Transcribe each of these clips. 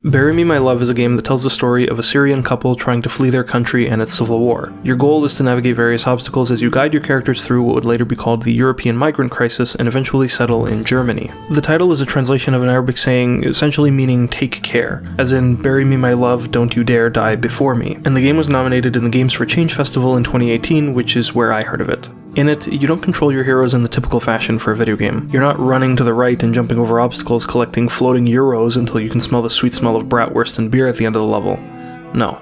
Bury Me My Love is a game that tells the story of a Syrian couple trying to flee their country and its civil war. Your goal is to navigate various obstacles as you guide your characters through what would later be called the European migrant crisis and eventually settle in Germany. The title is a translation of an Arabic saying essentially meaning take care, as in bury me my love, don't you dare die before me, and the game was nominated in the Games for Change Festival in 2018, which is where I heard of it. In it, you don't control your heroes in the typical fashion for a video game. You're not running to the right and jumping over obstacles collecting floating euros until you can smell the sweet smell of bratwurst and beer at the end of the level. No.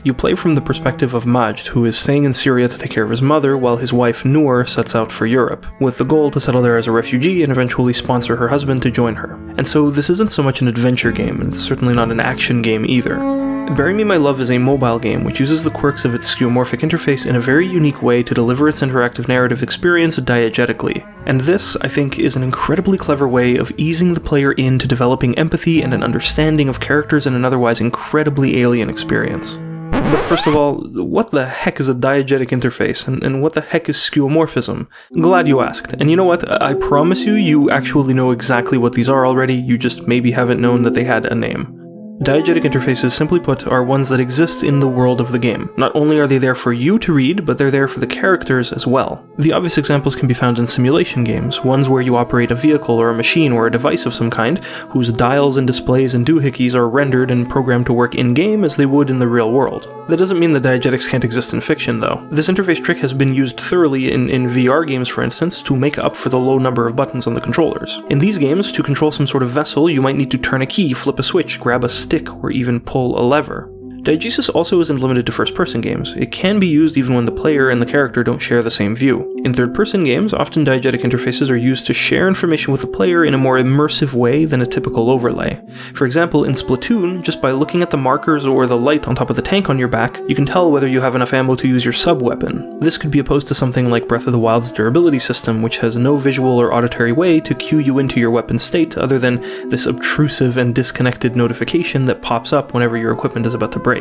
You play from the perspective of Majd, who is staying in Syria to take care of his mother while his wife Noor sets out for Europe, with the goal to settle there as a refugee and eventually sponsor her husband to join her. And so this isn't so much an adventure game, and it's certainly not an action game either. Bury Me My Love is a mobile game which uses the quirks of its skeuomorphic interface in a very unique way to deliver its interactive narrative experience diegetically. And this, I think, is an incredibly clever way of easing the player into developing empathy and an understanding of characters in an otherwise incredibly alien experience. But first of all, what the heck is a diegetic interface, and what the heck is skeuomorphism? Glad you asked. And you know what? I promise you actually know exactly what these are already, you just maybe haven't known that they had a name. Diegetic interfaces, simply put, are ones that exist in the world of the game. Not only are they there for you to read, but they're there for the characters as well. The obvious examples can be found in simulation games, ones where you operate a vehicle or a machine or a device of some kind, whose dials and displays and doohickeys are rendered and programmed to work in-game as they would in the real world. That doesn't mean that diegetics can't exist in fiction, though. This interface trick has been used thoroughly in VR games, for instance, to make up for the low number of buttons on the controllers. In these games, to control some sort of vessel, you might need to turn a key, flip a switch, grab a stick, or even pull a lever. Diegesis also isn't limited to first-person games. It can be used even when the player and the character don't share the same view. In third-person games, often diegetic interfaces are used to share information with the player in a more immersive way than a typical overlay. For example, in Splatoon, just by looking at the markers or the light on top of the tank on your back, you can tell whether you have enough ammo to use your sub-weapon. This could be opposed to something like Breath of the Wild's durability system, which has no visual or auditory way to cue you into your weapon state other than this obtrusive and disconnected notification that pops up whenever your equipment is about to break.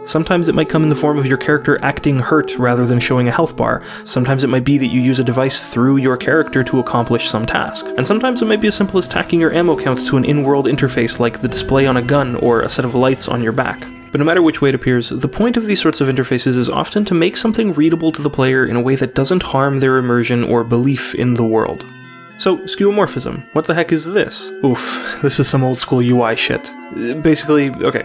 Sometimes it might come in the form of your character acting hurt rather than showing a health bar. Sometimes it might be that you use a device through your character to accomplish some task. And sometimes it might be as simple as tacking your ammo count to an in-world interface like the display on a gun or a set of lights on your back. But no matter which way it appears, the point of these sorts of interfaces is often to make something readable to the player in a way that doesn't harm their immersion or belief in the world. So, skeuomorphism. What the heck is this? Oof, this is some old school UI shit. Basically, okay,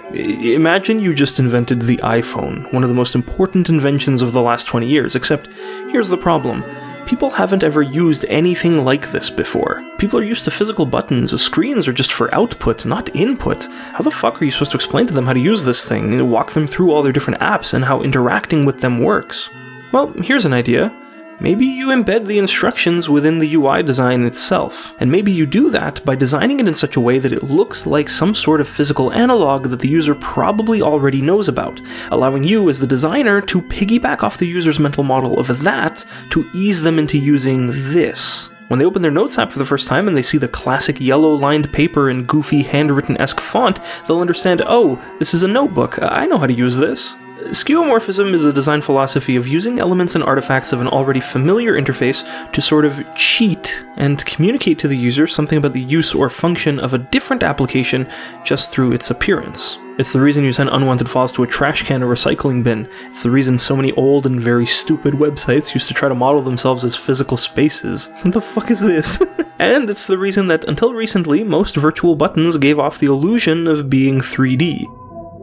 imagine you just invented the iPhone, one of the most important inventions of the last 20 years, except here's the problem. People haven't ever used anything like this before. People are used to physical buttons. Screens are just for output, not input. How the fuck are you supposed to explain to them how to use this thing, walk them through all their different apps and how interacting with them works? Well, here's an idea. Maybe you embed the instructions within the UI design itself, and maybe you do that by designing it in such a way that it looks like some sort of physical analog that the user probably already knows about, allowing you as the designer to piggyback off the user's mental model of that to ease them into using this. When they open their Notes app for the first time and they see the classic yellow-lined paper and goofy handwritten-esque font, they'll understand, oh, this is a notebook, I know how to use this. Skeuomorphism is a design philosophy of using elements and artifacts of an already familiar interface to sort of cheat and communicate to the user something about the use or function of a different application just through its appearance. It's the reason you send unwanted files to a trash can or recycling bin. It's the reason so many old and very stupid websites used to try to model themselves as physical spaces. What the fuck is this? And it's the reason that, until recently, most virtual buttons gave off the illusion of being 3D.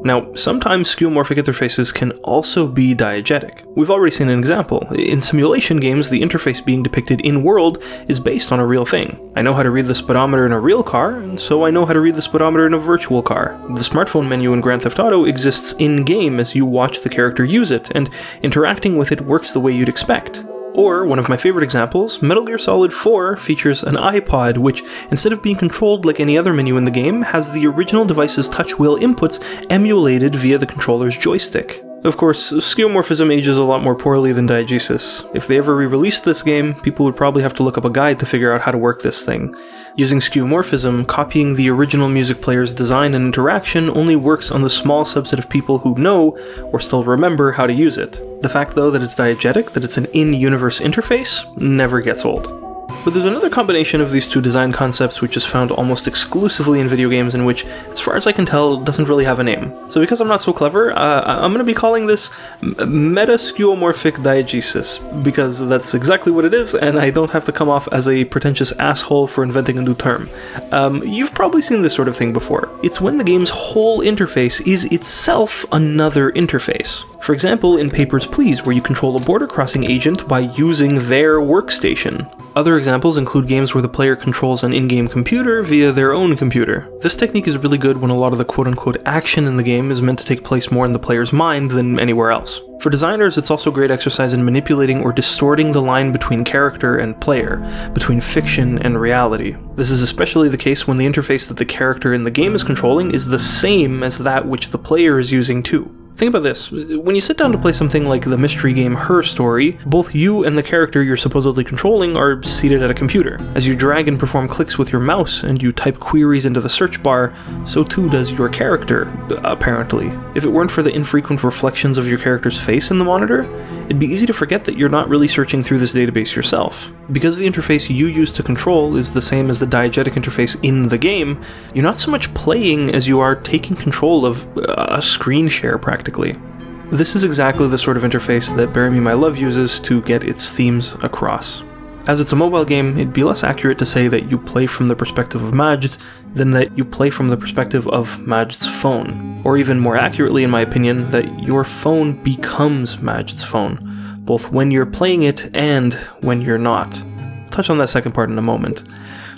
Now, sometimes skeuomorphic interfaces can also be diegetic. We've already seen an example. In simulation games, the interface being depicted in-world is based on a real thing. I know how to read the speedometer in a real car, and so I know how to read the speedometer in a virtual car. The smartphone menu in Grand Theft Auto exists in-game as you watch the character use it, and interacting with it works the way you'd expect. Or, one of my favorite examples, Metal Gear Solid 4 features an iPod which, instead of being controlled like any other menu in the game, has the original device's touch wheel inputs emulated via the controller's joystick. Of course, skeuomorphism ages a lot more poorly than diegesis. If they ever re-released this game, people would probably have to look up a guide to figure out how to work this thing. Using skeuomorphism, copying the original music player's design and interaction only works on the small subset of people who know, or still remember, how to use it. The fact, though, that it's diegetic, that it's an in-universe interface, never gets old. But there's another combination of these two design concepts which is found almost exclusively in video games and which, as far as I can tell, doesn't really have a name. So because I'm not so clever, I'm going to be calling this skeuomorphic diegesis, because that's exactly what it is, and I don't have to come off as a pretentious asshole for inventing a new term. You've probably seen this sort of thing before. It's when the game's whole interface is itself another interface. For example, in Papers, Please, where you control a border crossing agent by using their workstation. Other examples include games where the player controls an in-game computer via their own computer. This technique is really good when a lot of the quote-unquote action in the game is meant to take place more in the player's mind than anywhere else. For designers, it's also great exercise in manipulating or distorting the line between character and player, between fiction and reality. This is especially the case when the interface that the character in the game is controlling is the same as that which the player is using too. Think about this. When you sit down to play something like the mystery game Her Story, both you and the character you're supposedly controlling are seated at a computer. As you drag and perform clicks with your mouse and you type queries into the search bar, so too does your character, apparently. If it weren't for the infrequent reflections of your character's face in the monitor, it'd be easy to forget that you're not really searching through this database yourself. Because the interface you use to control is the same as the diegetic interface in the game, you're not so much playing as you are taking control of a screen share practically. This is exactly the sort of interface that Bury Me My Love uses to get its themes across. As it's a mobile game, it'd be less accurate to say that you play from the perspective of Majd than that you play from the perspective of Majd's phone. Or even more accurately, in my opinion, that your phone becomes Majd's phone, both when you're playing it and when you're not. I'll touch on that second part in a moment.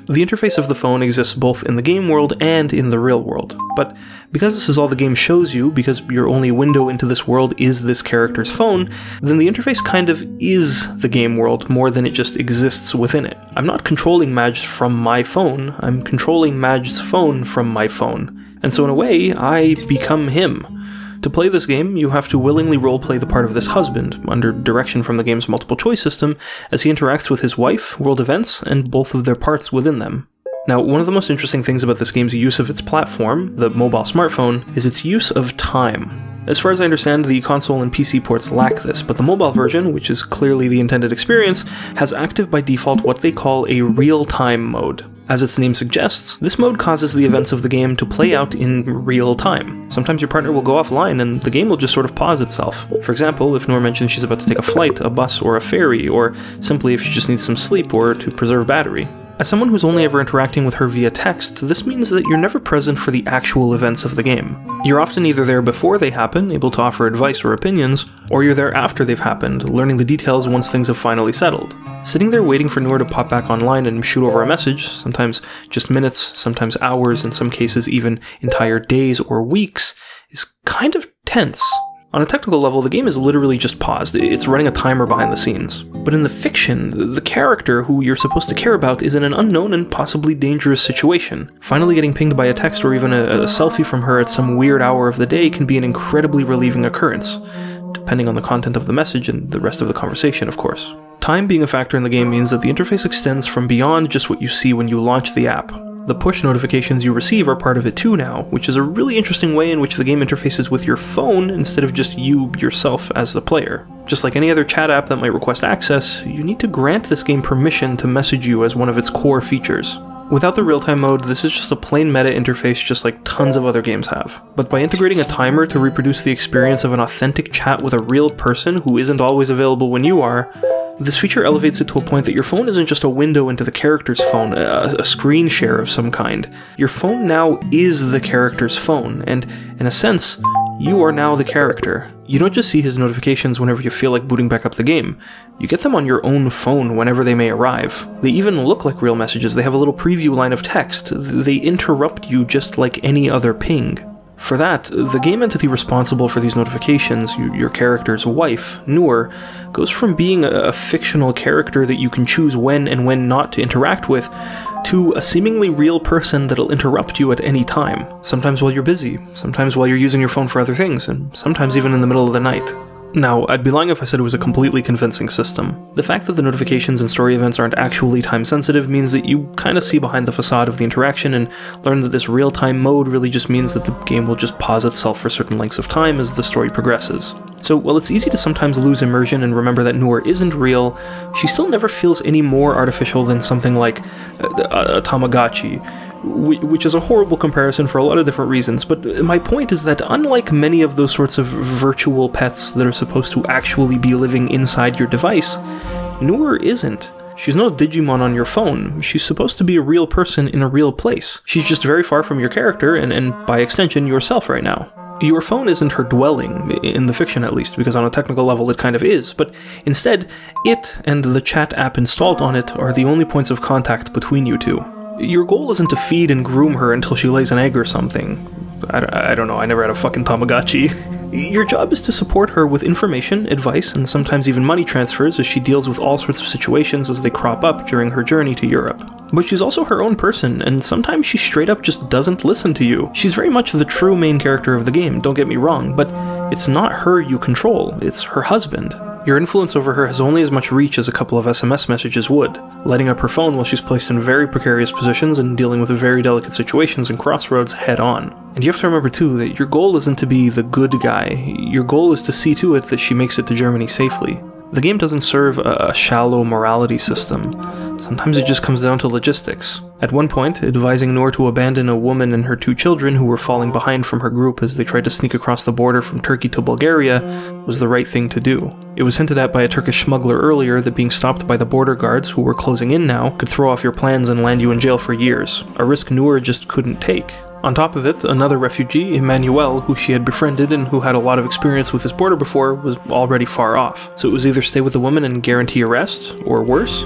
The interface of the phone exists both in the game world and in the real world, but because this is all the game shows you, because your only window into this world is this character's phone, then the interface kind of is the game world more than it just exists within it. I'm not controlling Majd from my phone, I'm controlling Majd's phone from my phone, and so in a way, I become him. To play this game, you have to willingly roleplay the part of this husband, under direction from the game's multiple choice system, as he interacts with his wife, world events, and both of their parts within them. Now, one of the most interesting things about this game's use of its platform, the mobile smartphone, is its use of time. As far as I understand, the console and PC ports lack this, but the mobile version, which is clearly the intended experience, has active by default what they call a real-time mode. As its name suggests, this mode causes the events of the game to play out in real time. Sometimes your partner will go offline and the game will just sort of pause itself. For example, if Noor mentions she's about to take a flight, a bus, or a ferry, or simply if she just needs some sleep or to preserve battery. As someone who's only ever interacting with her via text, this means that you're never present for the actual events of the game. You're often either there before they happen, able to offer advice or opinions, or you're there after they've happened, learning the details once things have finally settled. Sitting there waiting for Noor to pop back online and shoot over a message, sometimes just minutes, sometimes hours, in some cases even entire days or weeks, is kind of tense. On a technical level, the game is literally just paused. It's running a timer behind the scenes. But in the fiction, the character who you're supposed to care about is in an unknown and possibly dangerous situation. Finally getting pinged by a text or even a selfie from her at some weird hour of the day can be an incredibly relieving occurrence, depending on the content of the message and the rest of the conversation, of course. Time being a factor in the game means that the interface extends from beyond just what you see when you launch the app. The push notifications you receive are part of it too now, which is a really interesting way in which the game interfaces with your phone instead of just you yourself as the player. Just like any other chat app that might request access, you need to grant this game permission to message you as one of its core features. Without the real-time mode, this is just a plain meta interface just like tons of other games have. But by integrating a timer to reproduce the experience of an authentic chat with a real person who isn't always available when you are, this feature elevates it to a point that your phone isn't just a window into the character's phone, a screen share of some kind. Your phone now is the character's phone, and in a sense, you are now the character. You don't just see his notifications whenever you feel like booting back up the game. You get them on your own phone whenever they may arrive. They even look like real messages. They have a little preview line of text. They interrupt you just like any other ping. For that, the game entity responsible for these notifications, your character's wife, Noor, goes from being a fictional character that you can choose when and when not to interact with, to a seemingly real person that'll interrupt you at any time. Sometimes while you're busy, sometimes while you're using your phone for other things, and sometimes even in the middle of the night. Now, I'd be lying if I said it was a completely convincing system. The fact that the notifications and story events aren't actually time-sensitive means that you kinda see behind the facade of the interaction and learn that this real-time mode really just means that the game will just pause itself for certain lengths of time as the story progresses. So while it's easy to sometimes lose immersion and remember that Noor isn't real, she still never feels any more artificial than something like a Tamagotchi, which is a horrible comparison for a lot of different reasons, but my point is that unlike many of those sorts of virtual pets that are supposed to actually be living inside your device, Noor isn't. She's no Digimon on your phone. She's supposed to be a real person in a real place. She's just very far from your character, and by extension, yourself right now. Your phone isn't her dwelling, in the fiction at least, because on a technical level it kind of is, but instead, it and the chat app installed on it are the only points of contact between you two. Your goal isn't to feed and groom her until she lays an egg or something. I don't know, I never had a fucking Tamagotchi. Your job is to support her with information, advice, and sometimes even money transfers as she deals with all sorts of situations as they crop up during her journey to Europe. But she's also her own person, and sometimes she straight up just doesn't listen to you. She's very much the true main character of the game, don't get me wrong, but it's not her you control, it's her husband. Your influence over her has only as much reach as a couple of SMS messages would, lighting up her phone while she's placed in very precarious positions and dealing with very delicate situations and crossroads head on. And you have to remember too that your goal isn't to be the good guy, your goal is to see to it that she makes it to Germany safely. The game doesn't serve a shallow morality system. Sometimes it just comes down to logistics. At one point, advising Noor to abandon a woman and her 2 children who were falling behind from her group as they tried to sneak across the border from Turkey to Bulgaria was the right thing to do. It was hinted at by a Turkish smuggler earlier that being stopped by the border guards, who were closing in now, could throw off your plans and land you in jail for years, a risk Noor just couldn't take. On top of it, another refugee, Emmanuel, who she had befriended and who had a lot of experience with this border before, was already far off. So it was either stay with the woman and guarantee arrest, or worse,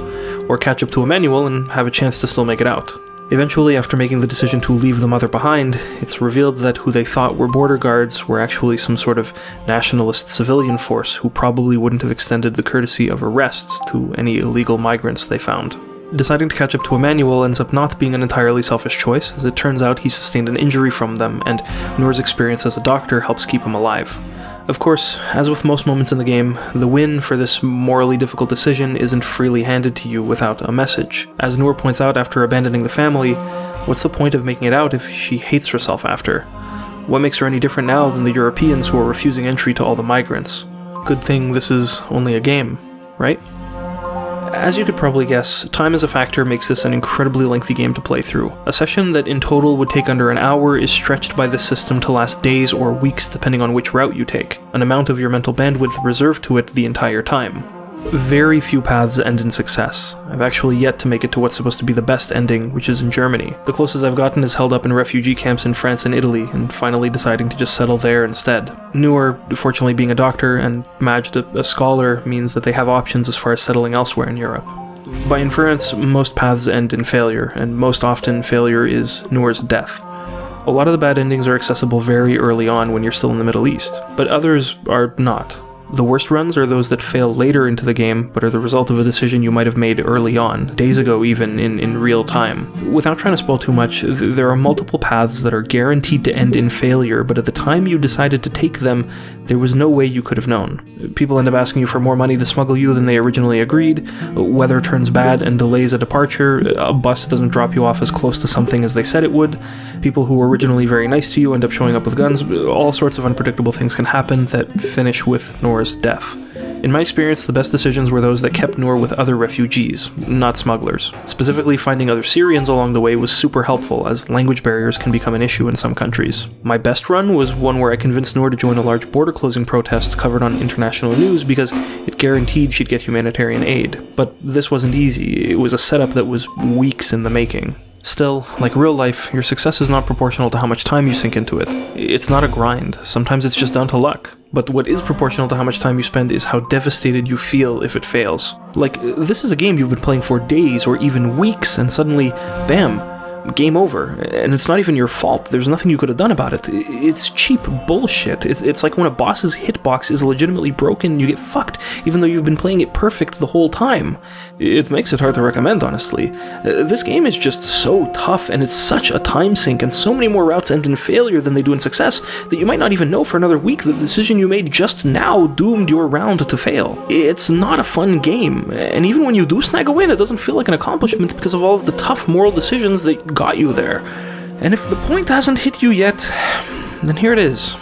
or catch up to Emmanuel and have a chance to still make it out. Eventually, after making the decision to leave the mother behind, it's revealed that who they thought were border guards were actually some sort of nationalist civilian force who probably wouldn't have extended the courtesy of arrest to any illegal migrants they found. Deciding to catch up to Emmanuel ends up not being an entirely selfish choice, as it turns out he sustained an injury from them, and Noor's experience as a doctor helps keep him alive. Of course, as with most moments in the game, the win for this morally difficult decision isn't freely handed to you without a message. As Noor points out after abandoning the family, what's the point of making it out if she hates herself after? What makes her any different now than the Europeans who are refusing entry to all the migrants? Good thing this is only a game, right? As you could probably guess, time as a factor makes this an incredibly lengthy game to play through. A session that in total would take under an hour is stretched by this system to last days or weeks depending on which route you take, an amount of your mental bandwidth reserved to it the entire time. Very few paths end in success. I've actually yet to make it to what's supposed to be the best ending, which is in Germany. The closest I've gotten is held up in refugee camps in France and Italy, and finally deciding to just settle there instead. Noor, fortunately being a doctor, and Majd a scholar, means that they have options as far as settling elsewhere in Europe. By inference, most paths end in failure, and most often failure is Noor's death. A lot of the bad endings are accessible very early on when you're still in the Middle East, but others are not. The worst runs are those that fail later into the game, but are the result of a decision you might have made early on, days ago even, in real time. Without trying to spoil too much, there are multiple paths that are guaranteed to end in failure, but at the time you decided to take them, there was no way you could have known. People end up asking you for more money to smuggle you than they originally agreed, weather turns bad and delays a departure, a bus doesn't drop you off as close to something as they said it would, people who were originally very nice to you end up showing up with guns, all sorts of unpredictable things can happen that finish with Noor's death. In my experience, the best decisions were those that kept Noor with other refugees, not smugglers. Specifically, finding other Syrians along the way was super helpful, as language barriers can become an issue in some countries. My best run was one where I convinced Noor to join a large border closing protest covered on international news because it guaranteed she'd get humanitarian aid. But this wasn't easy, it was a setup that was weeks in the making. Still, like real life, your success is not proportional to how much time you sink into it. It's not a grind, sometimes it's just down to luck. But what is proportional to how much time you spend is how devastated you feel if it fails. Like, this is a game you've been playing for days or even weeks, and suddenly, bam, game over. And it's not even your fault. There's nothing you could have done about it. It's cheap bullshit. It's like when a boss's hitbox is legitimately broken, you get fucked, even though you've been playing it perfect the whole time. It makes it hard to recommend, honestly. This game is just so tough, and it's such a time sink, and so many more routes end in failure than they do in success, that you might not even know for another week that the decision you made just now doomed your round to fail. It's not a fun game, and even when you do snag a win, it doesn't feel like an accomplishment because of all of the tough moral decisions that got you there. And if the point hasn't hit you yet, then here it is.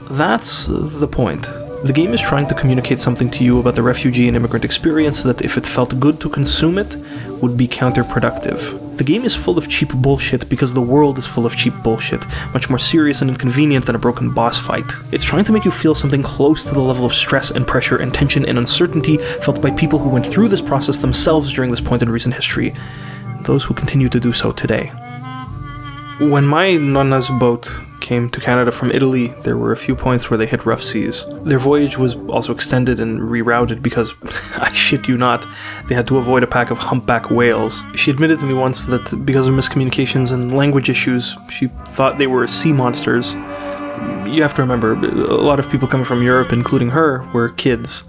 That's the point. The game is trying to communicate something to you about the refugee and immigrant experience that, if it felt good to consume it, would be counterproductive. The game is full of cheap bullshit because the world is full of cheap bullshit, much more serious and inconvenient than a broken boss fight. It's trying to make you feel something close to the level of stress and pressure and tension and uncertainty felt by people who went through this process themselves during this point in recent history, and those who continue to do so today. When my nonna's boat came to Canada from Italy, there were a few points where they hit rough seas. Their voyage was also extended and rerouted because, I shit you not, they had to avoid a pack of humpback whales. She admitted to me once that because of miscommunications and language issues, she thought they were sea monsters. You have to remember, a lot of people coming from Europe, including her, were kids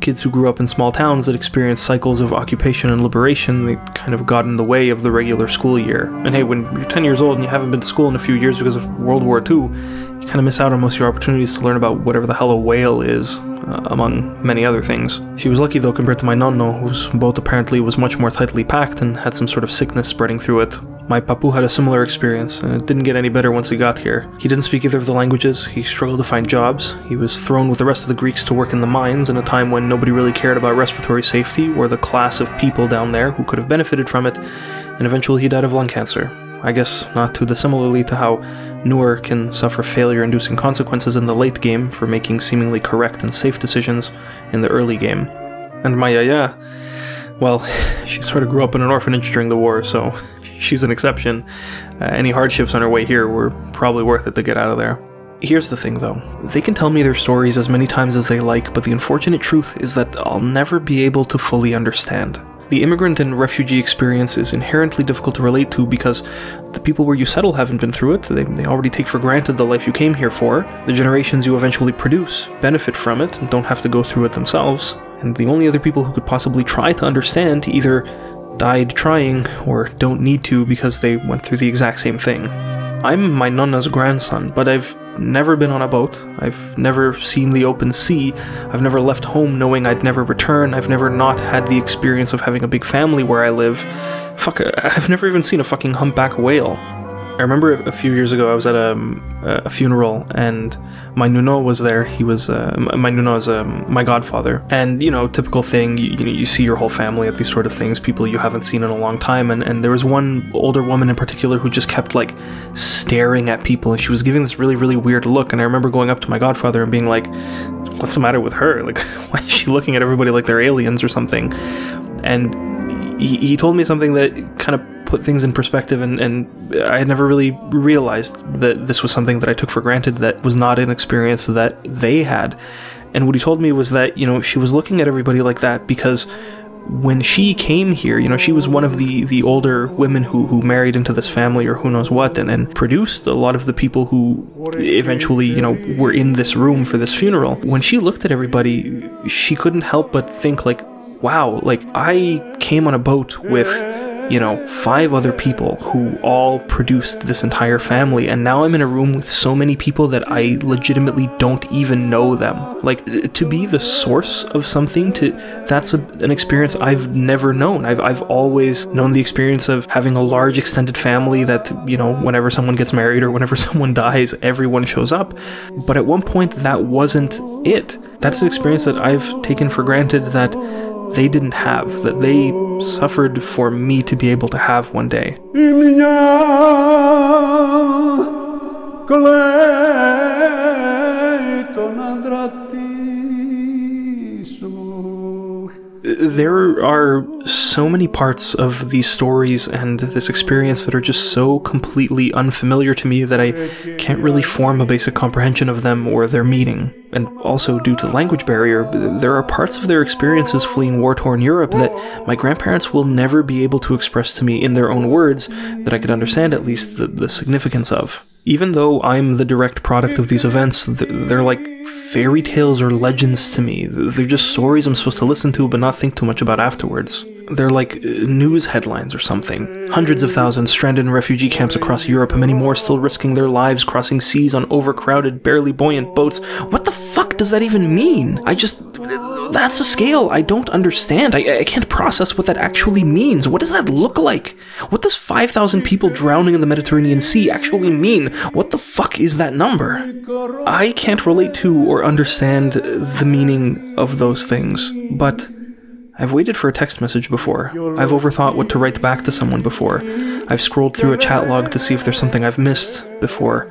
who grew up in small towns that experienced cycles of occupation and liberation. They kind of got in the way of the regular school year. And hey, when you're 10 years old and you haven't been to school in a few years because of World War II, you kind of miss out on most of your opportunities to learn about whatever the hell a whale is, among many other things. She was lucky though compared to my nonno, whose boat apparently was much more tightly packed and had some sort of sickness spreading through it. My papu had a similar experience, and it didn't get any better once he got here. He didn't speak either of the languages, he struggled to find jobs, he was thrown with the rest of the Greeks to work in the mines in a time when nobody really cared about respiratory safety or the class of people down there who could have benefited from it, and eventually he died of lung cancer. I guess not too dissimilarly to how Noor can suffer failure-inducing consequences in the late game for making seemingly correct and safe decisions in the early game. And my yaya, well, she sort of grew up in an orphanage during the war, so she's an exception. Any hardships on her way here were probably worth it to get out of there. Here's the thing though, they can tell me their stories as many times as they like, but the unfortunate truth is that I'll never be able to fully understand. The immigrant and refugee experience is inherently difficult to relate to because the people where you settle haven't been through it, they already take for granted the life you came here for, the generations you eventually produce benefit from it and don't have to go through it themselves, and the only other people who could possibly try to understand either died trying or don't need to because they went through the exact same thing. I'm my nonna's grandson, but I've never been on a boat, I've never seen the open sea, I've never left home knowing I'd never return, I've never not had the experience of having a big family where I live. Fuck, I've never even seen a fucking humpback whale. I remember a few years ago I was at a funeral and my nuno was there. He was, my nuno is my godfather. And, you know, typical thing, you see your whole family at these sort of things, people you haven't seen in a long time. And there was one older woman in particular who just kept, like, staring at people. And she was giving this really, really weird look. And I remember going up to my godfather and being like, what's the matter with her? Like, why is she looking at everybody like they're aliens or something? And he told me something that kind of put things in perspective, and I had never really realized that this was something that I took for granted, that was not an experience that they had. And what he told me was that, you know, she was looking at everybody like that because when she came here, you know, she was one of the older women who married into this family or who knows what, and produced a lot of the people who eventually, you know, were in this room for this funeral. When she looked at everybody, she couldn't help but think, like, wow, like, I came on a boat with, you know, 5 other people who all produced this entire family, and now I'm in a room with so many people that I legitimately don't even know them. Like, to be the source of something, that's an experience I've never known. I've always known the experience of having a large extended family that, you know, whenever someone gets married or whenever someone dies, everyone shows up. But at one point, that wasn't it. That's an experience that I've taken for granted that they didn't have, that they suffered for me to be able to have one day. There are so many parts of these stories and this experience that are just so completely unfamiliar to me that I can't really form a basic comprehension of them or their meaning. And also, due to the language barrier, there are parts of their experiences fleeing war-torn Europe that my grandparents will never be able to express to me in their own words that I could understand at least the significance of. Even though I'm the direct product of these events, they're like fairy tales or legends to me. They're just stories I'm supposed to listen to but not think too much about afterwards. They're like news headlines or something. Hundreds of thousands stranded in refugee camps across Europe, and many more still risking their lives crossing seas on overcrowded, barely buoyant boats. What the fuck does that even mean? That's a scale I don't understand. I can't process what that actually means. What does that look like? What does 5,000 people drowning in the Mediterranean Sea actually mean? What the fuck is that number? I can't relate to or understand the meaning of those things, but I've waited for a text message before. I've overthought what to write back to someone before. I've scrolled through a chat log to see if there's something I've missed before.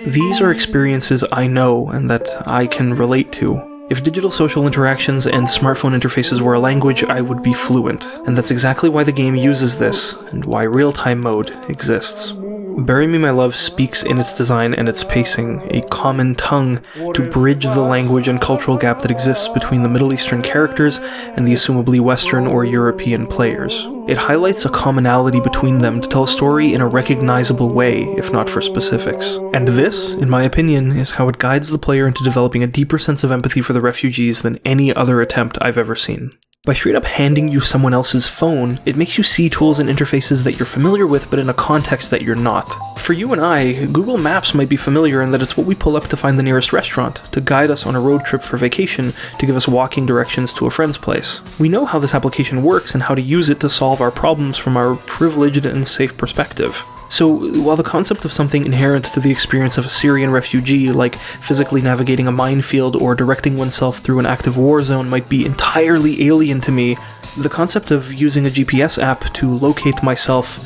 These are experiences I know and that I can relate to. If digital social interactions and smartphone interfaces were a language, I would be fluent. And that's exactly why the game uses this, and why real-time mode exists. Bury Me My Love speaks in its design and its pacing a common tongue to bridge the language and cultural gap that exists between the Middle Eastern characters and the assumably Western or European players. It highlights a commonality between them to tell a story in a recognizable way, if not for specifics. And this, in my opinion, is how it guides the player into developing a deeper sense of empathy for the refugees than any other attempt I've ever seen. By straight up handing you someone else's phone, it makes you see tools and interfaces that you're familiar with but in a context that you're not. For you and I, Google Maps might be familiar in that it's what we pull up to find the nearest restaurant, to guide us on a road trip for vacation, to give us walking directions to a friend's place. We know how this application works and how to use it to solve our problems from our privileged and safe perspective. So, while the concept of something inherent to the experience of a Syrian refugee, like physically navigating a minefield or directing oneself through an active war zone, might be entirely alien to me, the concept of using a GPS app to locate myself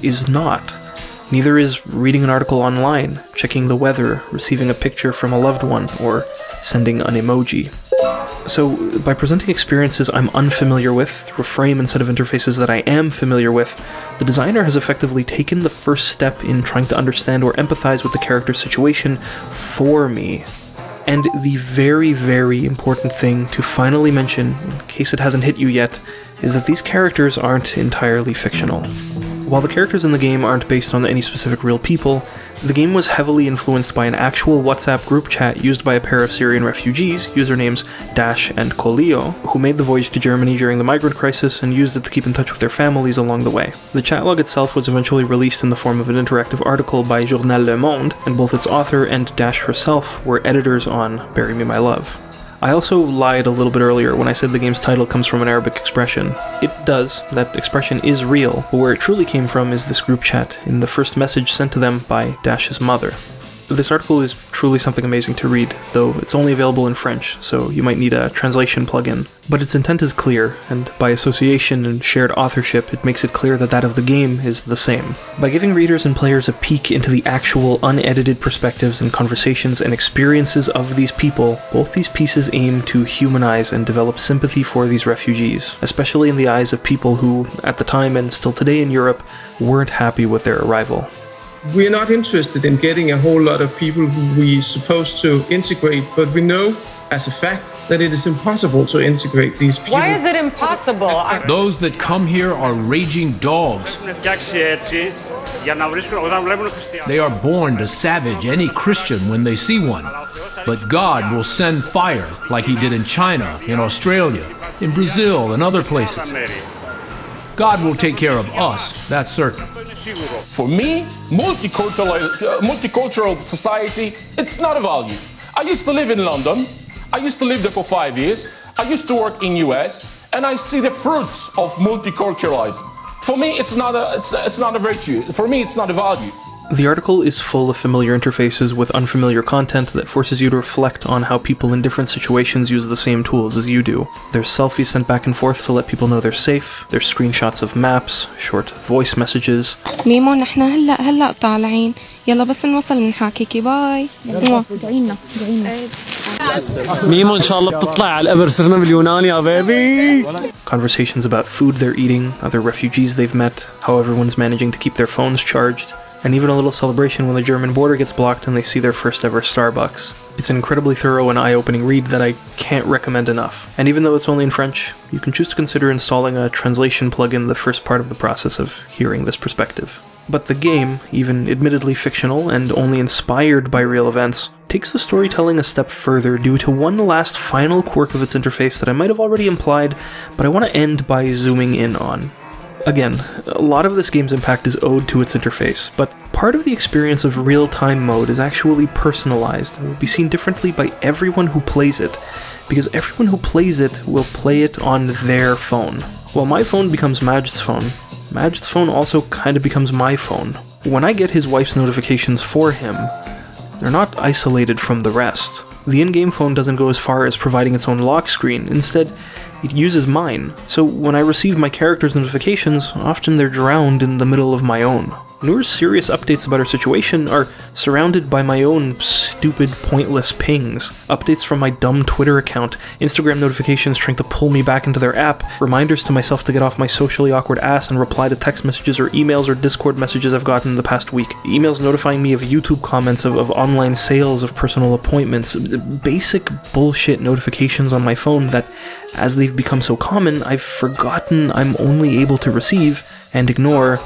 is not. Neither is reading an article online, checking the weather, receiving a picture from a loved one, or sending an emoji. So, by presenting experiences I'm unfamiliar with through a frame and set of interfaces that I am familiar with, the designer has effectively taken the first step in trying to understand or empathize with the character's situation for me. And the very, very important thing to finally mention, in case it hasn't hit you yet, is that these characters aren't entirely fictional. While the characters in the game aren't based on any specific real people, the game was heavily influenced by an actual WhatsApp group chat used by a pair of Syrian refugees, usernames Dash and Kolio, who made the voyage to Germany during the migrant crisis and used it to keep in touch with their families along the way. The chat log itself was eventually released in the form of an interactive article by Journal Le Monde, and both its author and Dash herself were editors on Bury Me My Love. I also lied a little bit earlier when I said the game's title comes from an Arabic expression. It does, that expression is real, but where it truly came from is this group chat in the first message sent to them by Dash's mother. This article is truly something amazing to read, though it's only available in French, so you might need a translation plugin. But its intent is clear, and by association and shared authorship, it makes it clear that that of the game is the same. By giving readers and players a peek into the actual unedited perspectives and conversations and experiences of these people, both these pieces aim to humanize and develop sympathy for these refugees, especially in the eyes of people who, at the time and still today in Europe, weren't happy with their arrival. We're not interested in getting a whole lot of people who we're supposed to integrate, but we know as a fact that it is impossible to integrate these people. Why is it impossible? Those that come here are raging dogs. They are born to savage any Christian when they see one. But God will send fire like he did in China, in Australia, in Brazil, and other places. God will take care of us, that's certain. For me, multicultural society, it's not a value. I used to live in London. I used to live there for 5 years. I used to work in US, and I see the fruits of multiculturalism. For me, it's not a virtue. For me, it's not a value. The article is full of familiar interfaces with unfamiliar content that forces you to reflect on how people in different situations use the same tools as you do. There's selfies sent back and forth to let people know they're safe, there's screenshots of maps, short voice messages. ميمو نحن هلا طالعين يلا بس نوصل نحاكيكي باي. دعينا ميمو إن شاء الله بتطلع على القبر صرنا مليونان يا بيبي. Conversations about food they're eating, other refugees they've met, how everyone's managing to keep their phones charged, and even a little celebration when the German border gets blocked and they see their first ever Starbucks. It's an incredibly thorough and eye-opening read that I can't recommend enough. And even though it's only in French, you can choose to consider installing a translation plugin the first part of the process of hearing this perspective. But the game, even admittedly fictional and only inspired by real events, takes the storytelling a step further due to one last final quirk of its interface that I might have already implied, but I want to end by zooming in on. Again, a lot of this game's impact is owed to its interface, but part of the experience of real-time mode is actually personalized and will be seen differently by everyone who plays it, because everyone who plays it will play it on their phone. While my phone becomes Majid's phone also kinda becomes my phone. When I get his wife's notifications for him, they're not isolated from the rest. The in-game phone doesn't go as far as providing its own lock screen. Instead, it uses mine. So when I receive my character's notifications, often they're drowned in the middle of my own. Noor's serious updates about her situation are surrounded by my own stupid, pointless pings. Updates from my dumb Twitter account, Instagram notifications trying to pull me back into their app, reminders to myself to get off my socially awkward ass and reply to text messages or emails or Discord messages I've gotten in the past week, emails notifying me of YouTube comments of online sales of personal appointments, basic bullshit notifications on my phone that, as they've become so common, I've forgotten I'm only able to receive and ignore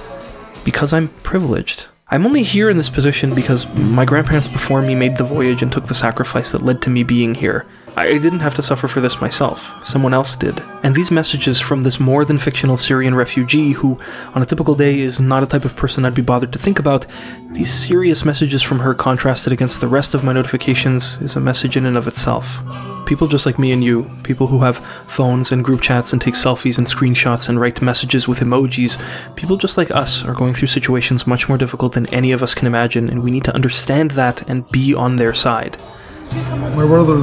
because I'm privileged. I'm only here in this position because my grandparents before me made the voyage and took the sacrifice that led to me being here. I didn't have to suffer for this myself, someone else did. And these messages from this more than fictional Syrian refugee who, on a typical day, is not a type of person I'd be bothered to think about, these serious messages from her contrasted against the rest of my notifications is a message in and of itself. People just like me and you, people who have phones and group chats and take selfies and screenshots and write messages with emojis, people just like us are going through situations much more difficult than any of us can imagine, and we need to understand that and be on their side. My brother,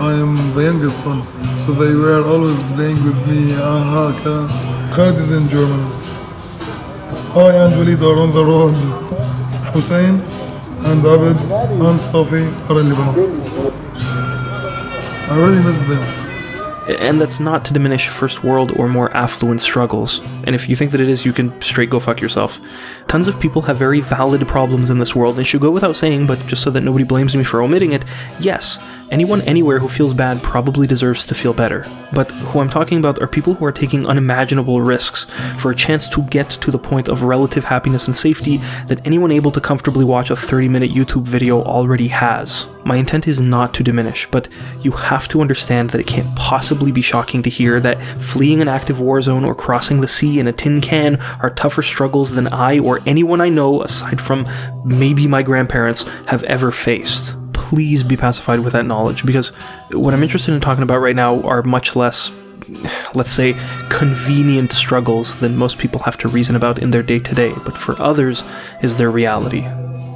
I am the youngest one, so they were always playing with me. Khalid is in Germany. I and Walid are on the road. Hussein and Abed and Safi are in Lebanon. I really miss them. And that's not to diminish first world or more affluent struggles. And if you think that it is, you can straight go fuck yourself. Tons of people have very valid problems in this world. It should go without saying, but just so that nobody blames me for omitting it, yes, anyone anywhere who feels bad probably deserves to feel better. But who I'm talking about are people who are taking unimaginable risks for a chance to get to the point of relative happiness and safety that anyone able to comfortably watch a 30-minute YouTube video already has. My intent is not to diminish, but you have to understand that it can't possibly be shocking to hear that fleeing an active war zone or crossing the sea in a tin can are tougher struggles than I or anyone I know, aside from maybe my grandparents, have ever faced. Please be pacified with that knowledge, because what I'm interested in talking about right now are much less, let's say, convenient struggles than most people have to reason about in their day-to-day, but for others is their reality.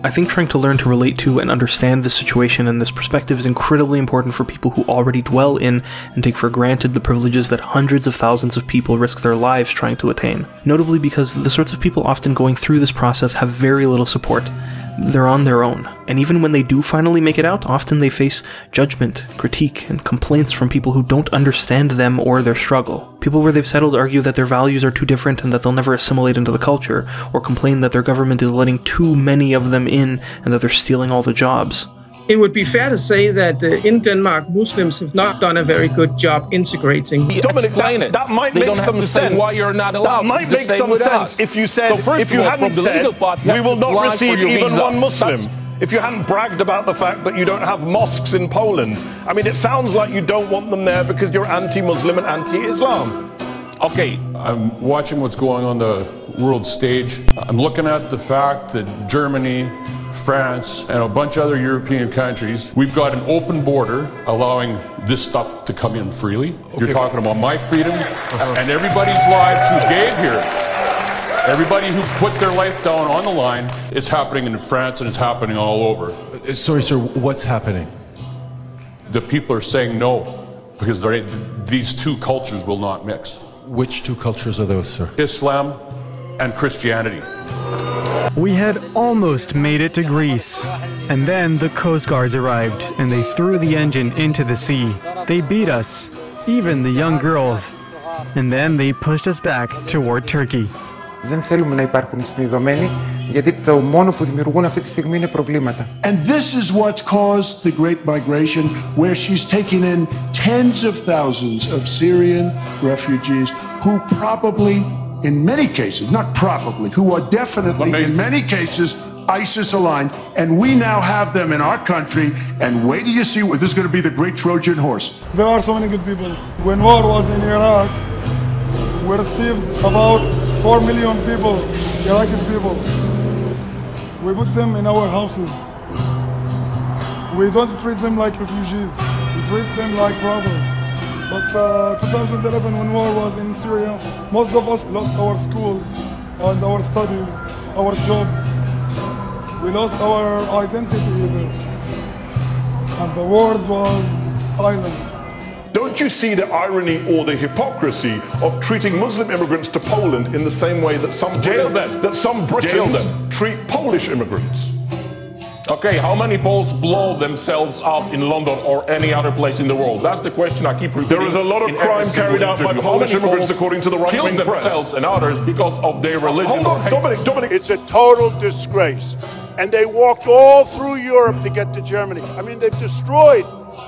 I think trying to learn to relate to and understand this situation and this perspective is incredibly important for people who already dwell in and take for granted the privileges that hundreds of thousands of people risk their lives trying to attain. Notably because the sorts of people often going through this process have very little support. They're on their own, and even when they do finally make it out, often they face judgment, critique, and complaints from people who don't understand them or their struggle. People where they've settled argue that their values are too different and that they'll never assimilate into the culture, or complain that their government is letting too many of them in and that they're stealing all the jobs. It would be fair to say that in Denmark, Muslims have not done a very good job integrating. Dominic, that might make some sense. Why you're not allowed. That might make some sense if you said, if you hadn't said, we will not receive even one Muslim. If you hadn't bragged about the fact that you don't have mosques in Poland. I mean, it sounds like you don't want them there because you're anti-Muslim and anti-Islam. Okay, I'm watching what's going on the world stage. I'm looking at the fact that Germany, France, and a bunch of other European countries, we've got an open border allowing this stuff to come in freely. Okay. You're talking about my freedom and everybody's lives who gave here. Everybody who put their life down on the line, it's happening in France and it's happening all over. Sorry, sir, what's happening? The people are saying no, because these two cultures will not mix. Which two cultures are those, sir? Islam and Christianity. We had almost made it to Greece, and then the Coast Guards arrived and they threw the engine into the sea. They beat us, even the young girls, and then they pushed us back toward Turkey. Δεν θέλουμε να υπάρχουν συνειδωμένοι, γιατί το μόνο που δημιουργούν αυτή τη στιγμή είναι προβλήματα. And this is what's caused the Great Migration, where she's taken in tens of thousands of Syrian refugees who probably, in many cases, not probably, who are definitely, in many cases, ISIS aligned, and we now have them in our country, and wait till you see what this is going to be the great Trojan horse. There are so many good people. When war was in Iraq, we received about 4 million people, Iraqi people. We put them in our houses. We don't treat them like refugees. We treat them like brothers. But 2011, when war was in Syria, most of us lost our schools and our studies, our jobs. We lost our identity even. And the world was silent. Don't you see the irony or the hypocrisy of treating Muslim immigrants to Poland in the same way that some Britons treat Polish immigrants? Okay, how many Poles blow themselves up in London or any other place in the world? That's the question I keep repeating. There is a lot of crime carried out by Polish immigrants, according to the right-wing press. Killed themselves and others because of their religion. Hold on, Dominic. It's a total disgrace. And they walked all through Europe to get to Germany. I mean, they've destroyed.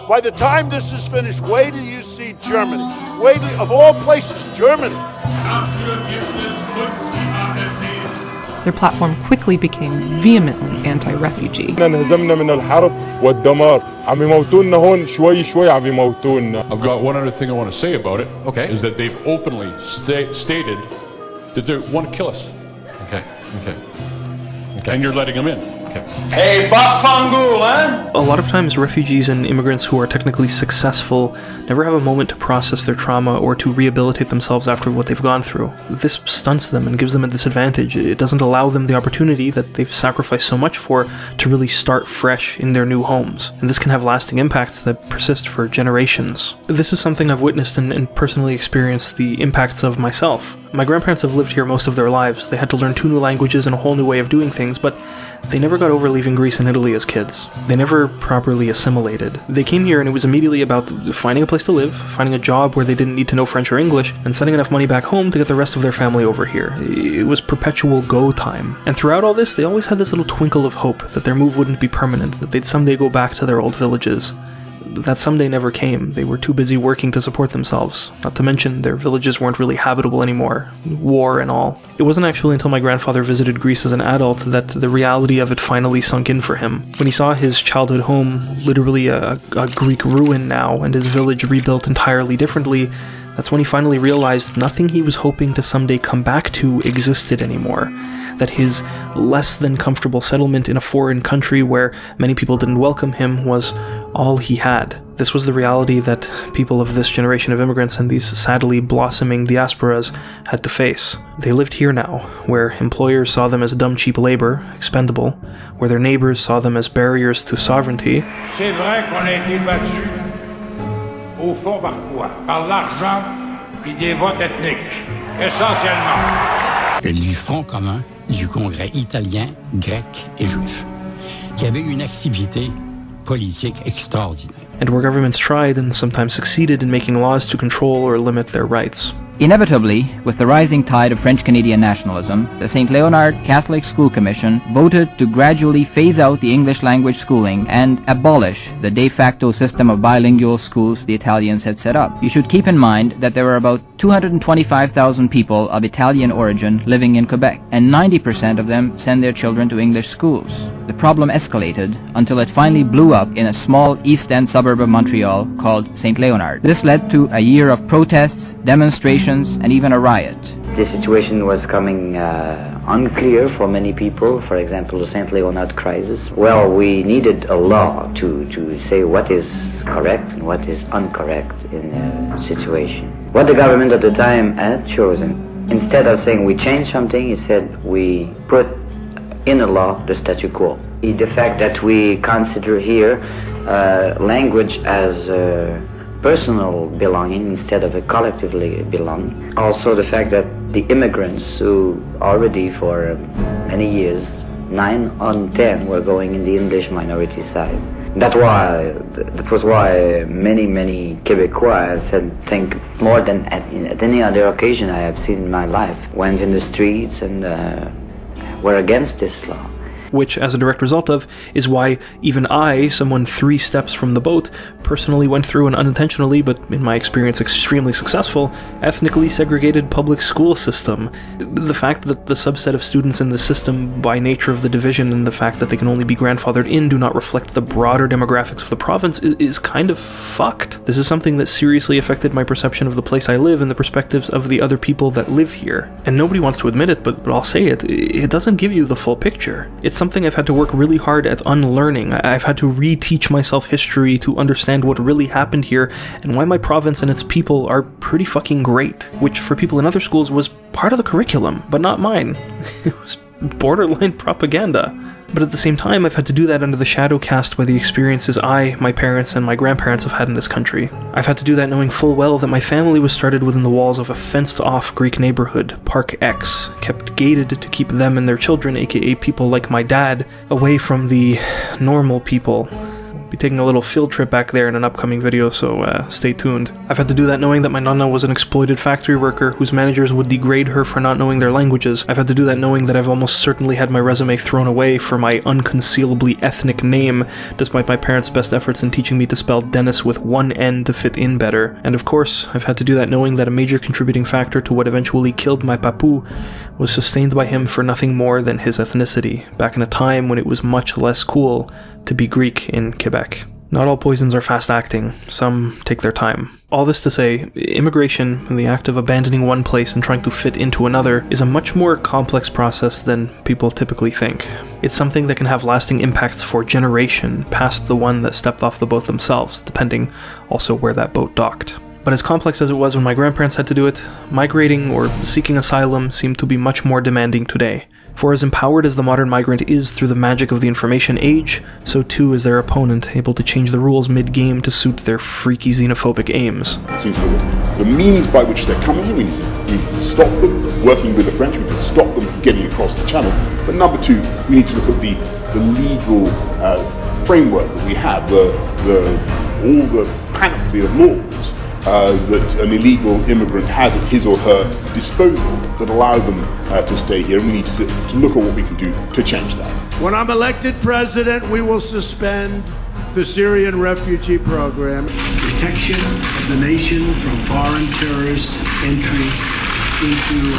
By the time this is finished, wait till you see Germany. Wait till, of all places, Germany. Their platform quickly became vehemently anti-refugee. I've got one other thing I want to say about it. Okay. Is that they've openly stated that they want to kill us. Okay. And you're letting them in. Okay. Hey, Bafangul, huh? A lot of times refugees and immigrants who are technically successful never have a moment to process their trauma or to rehabilitate themselves after what they've gone through. This stunts them and gives them a disadvantage. It doesn't allow them the opportunity that they've sacrificed so much for to really start fresh in their new homes. And this can have lasting impacts that persist for generations. This is something I've witnessed and personally experienced the impacts of myself. My grandparents have lived here most of their lives. They had to learn 2 new languages and a whole new way of doing things, but they never got over leaving Greece and Italy as kids. They never properly assimilated. They came here and it was immediately about finding a place to live, finding a job where they didn't need to know French or English, and sending enough money back home to get the rest of their family over here. It was perpetual go time. And throughout all this, they always had this little twinkle of hope that their move wouldn't be permanent, that they'd someday go back to their old villages. That someday never came. They were too busy working to support themselves. Not to mention, their villages weren't really habitable anymore. War and all. It wasn't actually until my grandfather visited Greece as an adult that the reality of it finally sunk in for him. When he saw his childhood home literally a Greek ruin now, and his village rebuilt entirely differently, that's when he finally realized nothing he was hoping to someday come back to existed anymore. That his less than comfortable settlement in a foreign country where many people didn't welcome him was all he had. This was the reality that people of this generation of immigrants and these sadly blossoming diasporas had to face. They lived here now, where employers saw them as dumb cheap labor, expendable, where their neighbors saw them as barriers to sovereignty. C'est vrai qu'on a été battu au fond par quoi? Par l'argent et des votes ethniques, essentiellement. Du Front commun du Congrès italien, grec et juif, qui avait une activité politique extraordinaire. And where governments tried and sometimes succeeded in making laws to control or limit their rights. Inevitably, with the rising tide of French-Canadian nationalism, the St. Leonard Catholic School Commission voted to gradually phase out the English language schooling and abolish the de facto system of bilingual schools the Italians had set up. You should keep in mind that there were about 225,000 people of Italian origin living in Quebec, and 90% of them send their children to English schools. The problem escalated until it finally blew up in a small East End suburb of Montreal called St. Leonard. This led to a year of protests, demonstrations, and even a riot. The situation was coming unclear for many people, for example, the St. Leonard crisis. Well, we needed a law to say what is correct and what is incorrect in a situation. What the government at the time had chosen Instead of saying we change something, he said we put in a law the statu quo. The fact that we consider here language as personal belonging instead of a collectively belonging. Also the fact that the immigrants who already for many years, 9 on 10 were going in the English minority side. That was why many Quebecois think more than at any other occasion I have seen in my life, went in the streets and were against this law. Which, as a direct result of, is why even I, someone 3 steps from the boat, personally went through an unintentionally, but in my experience extremely successful, ethnically segregated public school system. The fact that the subset of students in the system, by nature of the division and the fact that they can only be grandfathered in, do not reflect the broader demographics of the province is kind of fucked. This is something that seriously affected my perception of the place I live and the perspectives of the other people that live here. And nobody wants to admit it, but I'll say it, it doesn't give you the full picture. It's something I've had to work really hard at unlearning. I've had to reteach myself history to understand what really happened here and why my province and its people are pretty fucking great, which for people in other schools was part of the curriculum, but not mine. It was borderline propaganda. But at the same time, I've had to do that under the shadow cast by the experiences I, my parents, and my grandparents have had in this country. I've had to do that knowing full well that my family was started within the walls of a fenced-off Greek neighborhood, Park X, kept gated to keep them and their children, aka people like my dad, away from the normal people. Be taking a little field trip back there in an upcoming video, so stay tuned. I've had to do that knowing that my nonna was an exploited factory worker whose managers would degrade her for not knowing their languages. I've had to do that knowing that I've almost certainly had my resume thrown away for my unconcealably ethnic name, despite my parents' best efforts in teaching me to spell Dennis with 1 N to fit in better. And of course, I've had to do that knowing that a major contributing factor to what eventually killed my papu was sustained by him for nothing more than his ethnicity, back in a time when it was much less cool to be Greek in Quebec. Not all poisons are fast-acting, some take their time. All this to say, immigration, and the act of abandoning one place and trying to fit into another, is a much more complex process than people typically think. It's something that can have lasting impacts for generation, past the one that stepped off the boat themselves, depending also where that boat docked. But as complex as it was when my grandparents had to do it, migrating or seeking asylum seemed to be much more demanding today. For as empowered as the modern migrant is through the magic of the information age, so too is their opponent able to change the rules mid-game to suit their freaky xenophobic aims. The means by which they're coming here, we need to stop them, working with the French, we need to stop them from getting across the channel. But number 2, we need to look at the legal framework that we have, all the panoply of laws that an illegal immigrant has at his or her disposal that allow them to stay here, and we need to look at what we can do to change that. When I'm elected president, we will suspend the Syrian refugee program. Protection of the nation from foreign terrorist entry into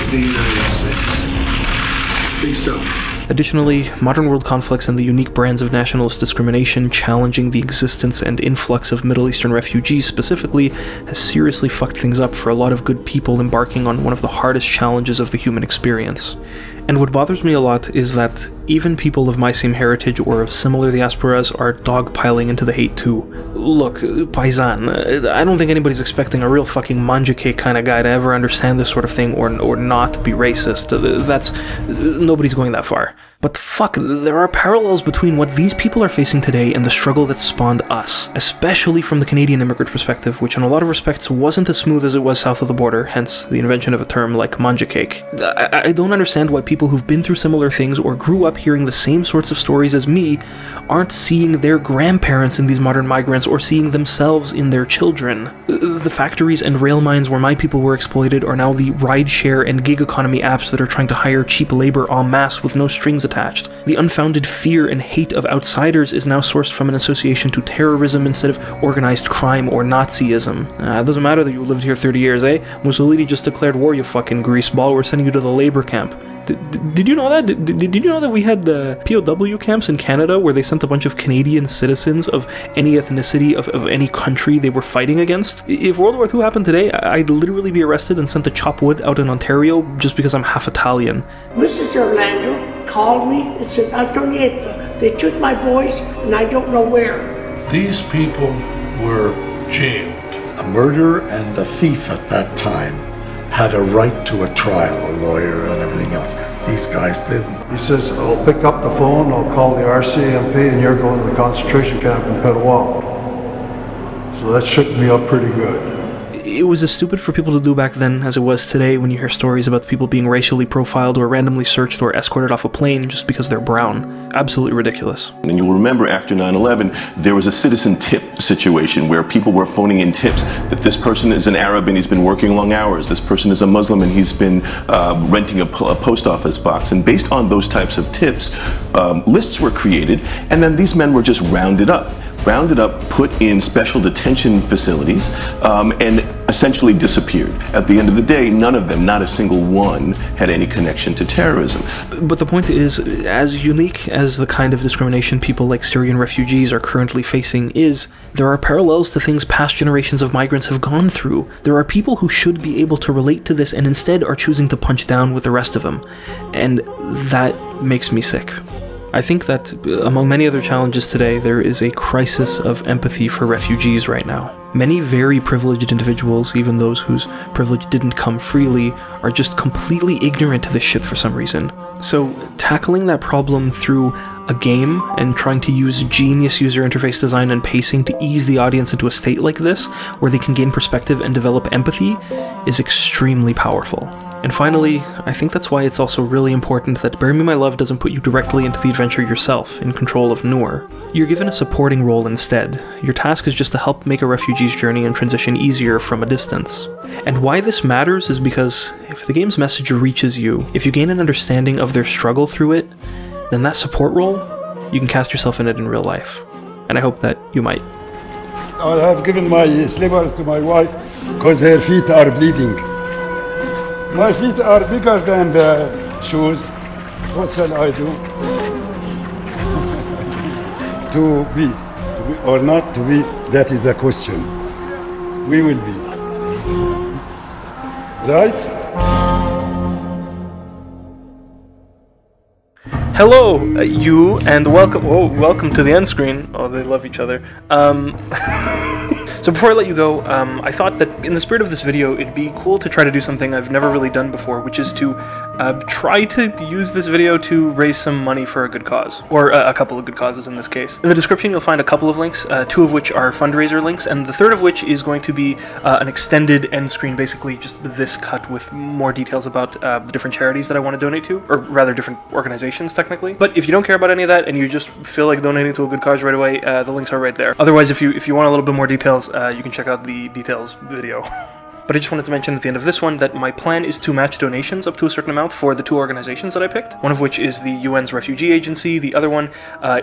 the United States. Big stuff. Additionally, modern world conflicts and the unique brands of nationalist discrimination challenging the existence and influx of Middle Eastern refugees specifically has seriously fucked things up for a lot of good people embarking on one of the hardest challenges of the human experience. And what bothers me a lot is that even people of my same heritage or of similar diasporas are dogpiling into the hate too. Look, paisan, I don't think anybody's expecting a real fucking manja cake kind of guy to ever understand this sort of thing or not be racist. Nobody's going that far. But fuck, there are parallels between what these people are facing today and the struggle that spawned us, especially from the Canadian immigrant perspective, which in a lot of respects wasn't as smooth as it was south of the border, hence the invention of a term like manja cake. I don't understand why people who've been through similar things or grew up hearing the same sorts of stories as me aren't seeing their grandparents in these modern migrants or seeing themselves in their children. The factories and rail mines where my people were exploited are now the rideshare and gig economy apps that are trying to hire cheap labor en masse with no strings attached. The unfounded fear and hate of outsiders is now sourced from an association to terrorism instead of organized crime or Nazism. It doesn't matter that you lived here 30 years, eh? Mussolini just declared war, you fucking greaseball. We're sending you to the labor camp. Did you know that? Did you know that we had the POW camps in Canada where they sent a bunch of Canadian citizens of any ethnicity of any country they were fighting against? If World War II happened today, I'd literally be arrested and sent to chop wood out in Ontario just because I'm half Italian. Mrs. Orlando called me and said, Antonietta, they took my boys and I don't know where. These people were jailed. A murderer and a thief at that time had a right to a trial, a lawyer and everything else. These guys didn't. He says, I'll pick up the phone, I'll call the RCMP, and you're going to the concentration camp in Perual. So that shook me up pretty good. It was as stupid for people to do back then as it was today when you hear stories about people being racially profiled or randomly searched or escorted off a plane just because they're brown. Absolutely ridiculous. And you'll remember after 9/11, there was a citizen tip situation where people were phoning in tips that this person is an Arab and he's been working long hours, this person is a Muslim and he's been renting a post office box. And based on those types of tips, lists were created, and then these men were just rounded up, put in special detention facilities, and essentially disappeared. At the end of the day, none of them, not a single one, had any connection to terrorism. But the point is, as unique as the kind of discrimination people like Syrian refugees are currently facing is, there are parallels to things past generations of migrants have gone through. There are people who should be able to relate to this and instead are choosing to punch down with the rest of them. And that makes me sick. I think that, among many other challenges today, there is a crisis of empathy for refugees right now. Many very privileged individuals, even those whose privilege didn't come freely, are just completely ignorant to this shit for some reason. So, tackling that problem through a game and trying to use genius user interface design and pacing to ease the audience into a state like this, where they can gain perspective and develop empathy, is extremely powerful. And finally, I think that's why it's also really important that Bury Me My Love doesn't put you directly into the adventure yourself, in control of Noor. You're given a supporting role instead. Your task is just to help make a refugee's journey and transition easier from a distance. And why this matters is because if the game's message reaches you, if you gain an understanding of their struggle through it, then that support role, you can cast yourself in it in real life. And I hope that you might. I have given my slippers to my wife because her feet are bleeding. My feet are bigger than the shoes. What shall I do? To be or not to be, that is the question. We will be. Right? Hello, you, and welcome. Oh, welcome to the Endscreen. Oh, they love each other. So before I let you go, I thought that in the spirit of this video, it'd be cool to try to do something I've never really done before, which is to try to use this video to raise some money for a good cause, or a couple of good causes in this case. In the description, you'll find a couple of links, two of which are fundraiser links, and the third of which is going to be an extended end screen, basically just this cut with more details about the different charities that I want to donate to, or rather different organizations technically. But if you don't care about any of that and you just feel like donating to a good cause right away, the links are right there. Otherwise, if you want a little bit more details, you can check out the details video. But I just wanted to mention at the end of this one that my plan is to match donations up to a certain amount for the two organizations that I picked. One of which is the UN's Refugee Agency, the other one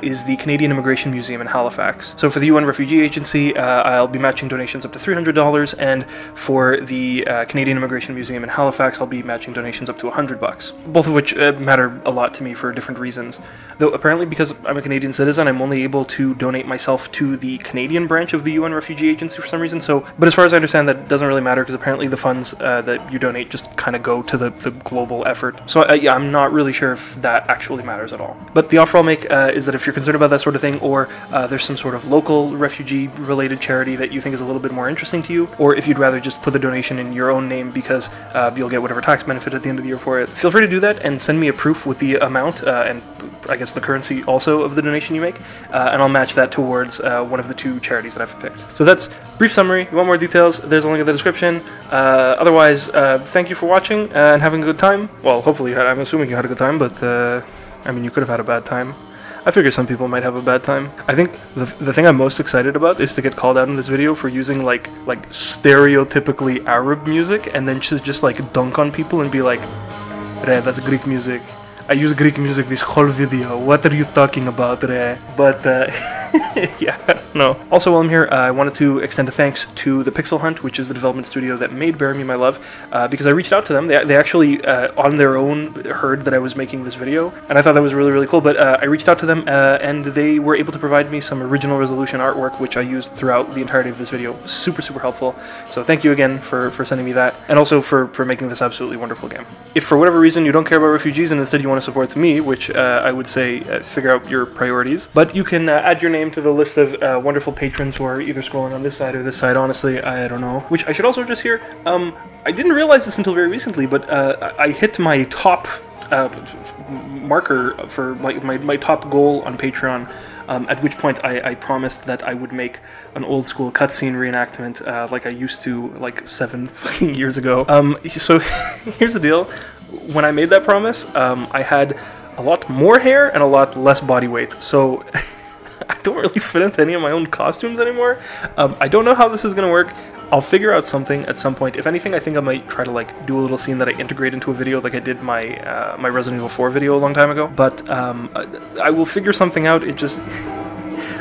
is the Canadian Immigration Museum in Halifax. So for the UN Refugee Agency, I'll be matching donations up to $300, and for the Canadian Immigration Museum in Halifax, I'll be matching donations up to $100, both of which matter a lot to me for different reasons. Though apparently because I'm a Canadian citizen, I'm only able to donate myself to the Canadian branch of the UN Refugee Agency for some reason, but as far as I understand, that doesn't really matter because apparently the funds that you donate just kind of go to the global effort. So yeah, I'm not really sure if that actually matters at all. But the offer I'll make is that if you're concerned about that sort of thing, or there's some sort of local refugee-related charity that you think is a little bit more interesting to you, or if you'd rather just put the donation in your own name because you'll get whatever tax benefit at the end of the year for it, feel free to do that and send me a proof with the amount and I guess the currency also of the donation you make, and I'll match that towards one of the two charities that I've picked. So that's brief summary. If you want more details, there's a link in the description. Otherwise, thank you for watching and having a good time. Well, hopefully, I'm assuming you had a good time, but I mean, you could have had a bad time. I figure some people might have a bad time. I think the thing I'm most excited about is to get called out in this video for using like stereotypically Arab music and then just like dunk on people and be like, "Re, that's Greek music. I use Greek music this whole video. What are you talking about, Re?" But yeah, no. Also, while I'm here, I wanted to extend a thanks to the Pixel Hunt, which is the development studio that made Bury Me My Love, because I reached out to them. They actually, on their own, heard that I was making this video, and I thought that was really, really cool. But I reached out to them, and they were able to provide me some original resolution artwork, which I used throughout the entirety of this video. Super, super helpful. So thank you again for sending me that, and also for making this absolutely wonderful game. If for whatever reason you don't care about refugees and instead you want to support me, which I would say figure out your priorities, but you can add your name name to the list of wonderful patrons who are either scrolling on this side or this side. Honestly, I don't know. Which I should also just hear. I didn't realize this until very recently, but I hit my top marker for my top goal on Patreon. At which point I promised that I would make an old school cutscene reenactment like I used to like 7 fucking years ago. So here's the deal. When I made that promise, I had a lot more hair and a lot less body weight. So I don't really fit into any of my own costumes anymore. I don't know how this is going to work. I'll figure out something at some point. If anything, I think I might try to like do a little scene that I integrate into a video like I did my my Resident Evil 4 video a long time ago. But I will figure something out. It just...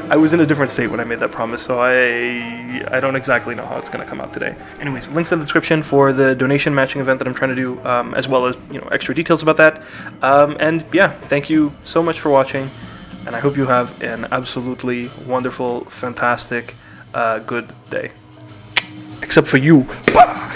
I was in a different state when I made that promise, so I don't exactly know how it's going to come out today. Anyways, links in the description for the donation matching event that I'm trying to do, as well as, you know, extra details about that. And yeah, thank you so much for watching, and I hope you have an absolutely wonderful, fantastic, good day. Except for you. Bah!